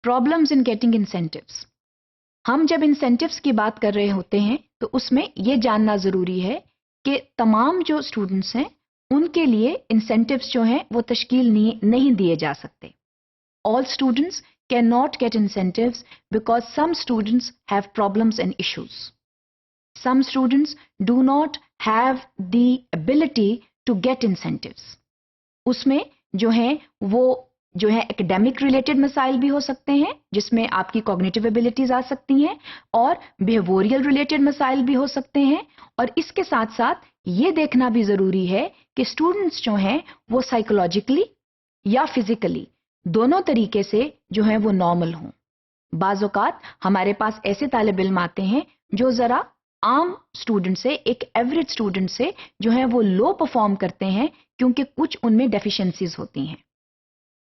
Problems in getting incentives. हम जब incentives की बात कर रहे होते हैं तो उसमें यह जानना जरूरी है कि तमाम जो स्टूडेंट्स हैं उनके लिए इंसेंटिव्स जो हैं वो तश्कील नहीं दिए जा सकते। All students cannot get incentives because some students have problems and issues. Some students do not have the ability to get incentives. उसमें जो है वो जो है एकेडमिक रिलेटेड मसाइल भी हो सकते हैं जिसमें आपकी कॉग्निटिव एबिलिटीज आ सकती हैं और बिहेवियरल रिलेटेड मसाइल भी हो सकते हैं। और इसके साथ साथ ये देखना भी जरूरी है कि स्टूडेंट्स जो हैं वो साइकोलॉजिकली या फिजिकली दोनों तरीके से जो है वो नॉर्मल हों। बाज़ औक़ात हमारे पास ऐसे तालिब इल्म आते हैं जो जरा आम स्टूडेंट से, एक एवरेज स्टूडेंट से जो है वो लो परफॉर्म करते हैं क्योंकि कुछ उनमें डेफिशिएंसीज होती हैं।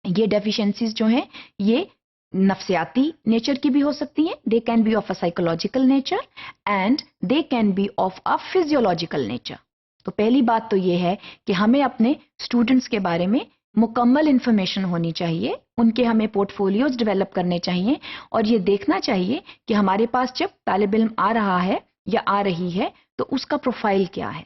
ये डेफिशिएंसीज जो हैं ये नफ्सियाती नेचर की भी हो सकती हैं, they can be of a psychological nature and they can be of a physiological nature. तो पहली बात तो ये है कि हमें अपने स्टूडेंट्स के बारे में मुकम्मल इंफॉर्मेशन होनी चाहिए, उनके हमें पोर्टफोलियोज डेवलप करने चाहिए और ये देखना चाहिए कि हमारे पास जब तालिब इल्म आ रहा है या आ रही है तो उसका प्रोफाइल क्या है,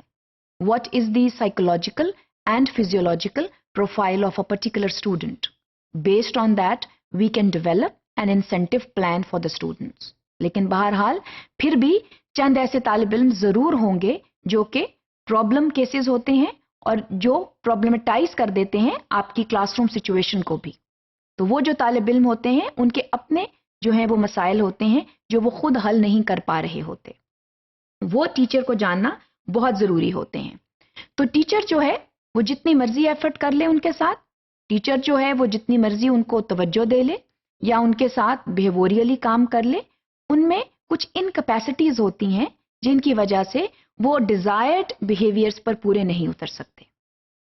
what is the psychological and physiological profile of a particular student. Based on that we can develop an incentive plan for the students. लेकिन बहरहाल फिर भी चंद ऐसे तालिब इल्म जरूर होंगे जो कि प्रॉब्लम केसेस होते हैं और जो प्रॉब्लमेटाइज कर देते हैं आपकी क्लासरूम सिचुएशन को भी। तो वो जो तालिब इल्म होते हैं उनके अपने जो है वो मसाइल होते हैं जो वो खुद हल नहीं कर पा रहे होते, वो टीचर को जानना बहुत जरूरी होते हैं। तो टीचर जो है वो जितनी मर्जी एफर्ट कर ले उनके साथ, टीचर जो है वो जितनी मर्जी उनको तवज्जो दे ले या उनके साथ बिहेवियरली काम कर ले, उनमें कुछ इनकैपेसिटीज होती हैं जिनकी वजह से वो डिजायर्ड बिहेवियर्स पर पूरे नहीं उतर सकते।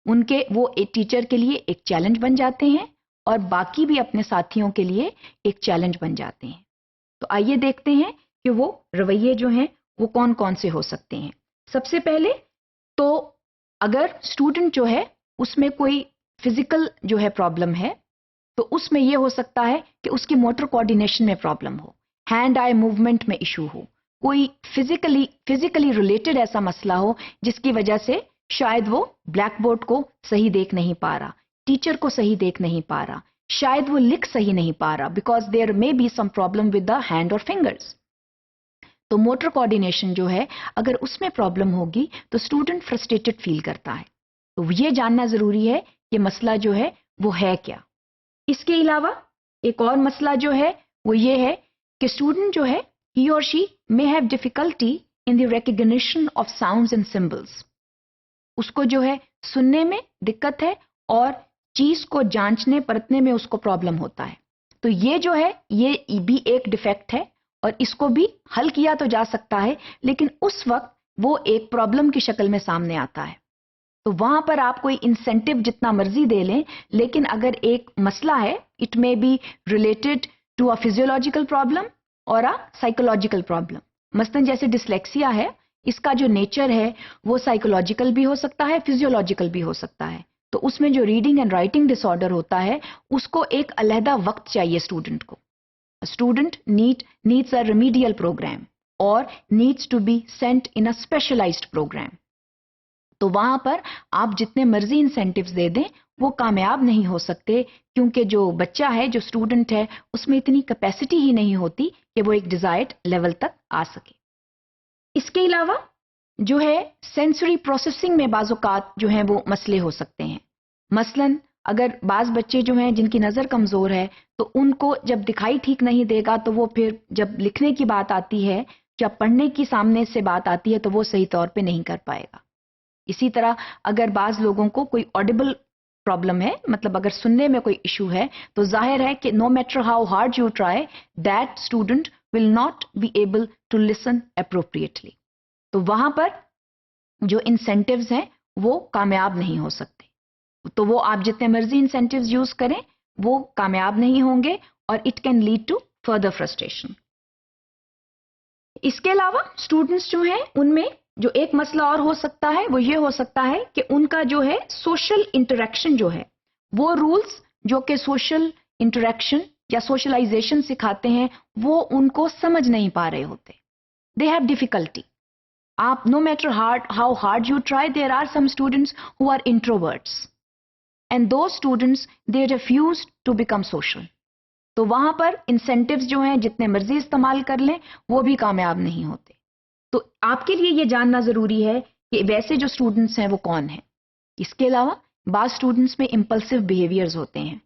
उनके वो एक टीचर के लिए एक चैलेंज बन जाते हैं और बाकी भी अपने साथियों के लिए एक चैलेंज बन जाते हैं। तो आइए देखते हैं कि वो रवैये जो हैं वो कौन कौन से हो सकते हैं। सबसे पहले तो अगर स्टूडेंट जो है उसमें कोई फिजिकल जो है प्रॉब्लम है तो उसमें यह हो सकता है कि उसकी मोटर कोऑर्डिनेशन में प्रॉब्लम हो, हैंड आई मूवमेंट में इशू हो, कोई फिजिकली रिलेटेड ऐसा मसला हो जिसकी वजह से शायद वो ब्लैक बोर्ड को सही देख नहीं पा रहा, टीचर को सही देख नहीं पा रहा, शायद वो लिख सही नहीं पा रहा because there may be some problem with the hand और फिंगर्स। तो मोटर कोऑर्डिनेशन जो है अगर उसमें प्रॉब्लम होगी तो स्टूडेंट फ्रस्ट्रेटेड फील करता है। तो ये जानना जरूरी है कि मसला जो है वो है क्या। इसके अलावा एक और मसला जो है वो ये है कि स्टूडेंट जो है he or she may have difficulty in the recognition of sounds and symbols. उसको जो है सुनने में दिक्कत है और चीज को जांचने परतने में उसको प्रॉब्लम होता है। तो ये जो है ये भी एक डिफेक्ट है और इसको भी हल किया तो जा सकता है लेकिन उस वक्त वो एक प्रॉब्लम की शक्ल में सामने आता है। तो वहां पर आप कोई इंसेंटिव जितना मर्जी दे लें लेकिन अगर एक मसला है it may be related to a physiological problem और अ साइकोलॉजिकल प्रॉब्लम। मसलन जैसे डिस्लेक्सिया है, इसका जो नेचर है वो साइकोलॉजिकल भी हो सकता है, फिजियोलॉजिकल भी हो सकता है। तो उसमें जो रीडिंग एंड राइटिंग डिसऑर्डर होता है उसको एक अलहदा वक्त चाहिए स्टूडेंट को। Student needs a remedial programme और needs to be sent in a specialised programme. तो वहां पर आप जितने मर्जी इंसेंटिव्स दे दें वो कामयाब नहीं हो सकते क्योंकि जो बच्चा है, जो स्टूडेंट है, उसमें इतनी कैपेसिटी ही नहीं होती कि वो एक डिजायर्ड लेवल तक आ सके। इसके अलावा जो है सेंसरी प्रोसेसिंग में बाज़ औक़ात जो है वो मसले हो सकते हैं। मसलन अगर बाज़ बच्चे जो हैं जिनकी नज़र कमज़ोर है तो उनको जब दिखाई ठीक नहीं देगा तो वो फिर जब लिखने की बात आती है, जब पढ़ने की सामने से बात आती है तो वो सही तौर पे नहीं कर पाएगा। इसी तरह अगर बाज़ लोगों को कोई ऑडिबल प्रॉब्लम है, मतलब अगर सुनने में कोई इशू है तो जाहिर है कि no matter how hard you try that student will not be able to listen appropriately. तो वहां पर जो इंसेंटिव्स हैं वो कामयाब नहीं हो सकते। तो वो आप जितने मर्जी इंसेंटिव्स यूज करें वो कामयाब नहीं होंगे और it can lead to further frustration. इसके अलावा स्टूडेंट्स जो हैं उनमें जो एक मसला और हो सकता है वो ये हो सकता है कि उनका जो है सोशल इंटरेक्शन जो है वो रूल्स जो कि सोशल इंटरेक्शन یا سوشلائزیشن سکھاتے ہیں وہ ان کو سمجھ نہیں پا رہے ہوتے. They have difficulty. آپ no matter how hard you try, there are some students who are introverts and those students they refuse to become social. تو وہاں پر انسینٹیوز جو ہیں جتنے مرضی استعمال کر لیں وہ بھی کامیاب نہیں ہوتے. تو آپ کے لیے یہ جاننا ضروری ہے کہ ویسے جو اسٹوڈنٹس ہیں وہ کون ہیں. اس کے علاوہ بعض اسٹوڈنٹس میں امپلسو بیہیویئرز ہوتے ہیں.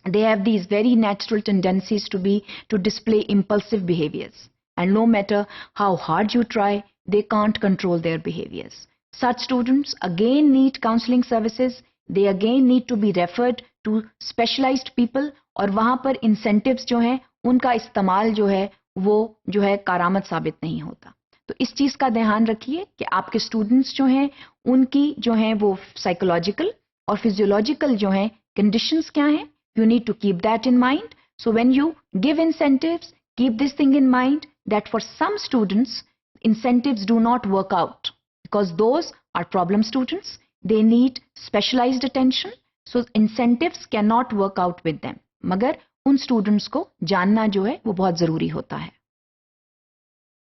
They have these very natural tendencies to display impulsive behaviors. And no matter how hard you try, they can't control their behaviors. Such students again need counseling services. They again need to be referred to specialized people. اور وہاں پر incentives جو ہیں ان کا استعمال جو ہے وہ جو ہے کارآمد ثابت نہیں ہوتا. تو اس چیز کا دھیان رکھیے کہ آپ کے اسٹوڈنٹس جو ہیں ان کی جو ہیں وہ سائیکولوجیکل اور فزیولوجیکل جو ہیں کنڈیشنز کیا ہیں. You need to keep that in mind. So when you give incentives, keep this thing in mind that for some students, incentives do not work out because those are problem students. They need specialized attention. So incentives cannot work out with them. مگر ان students کو جاننا جو ہے وہ بہت ضروری ہوتا ہے.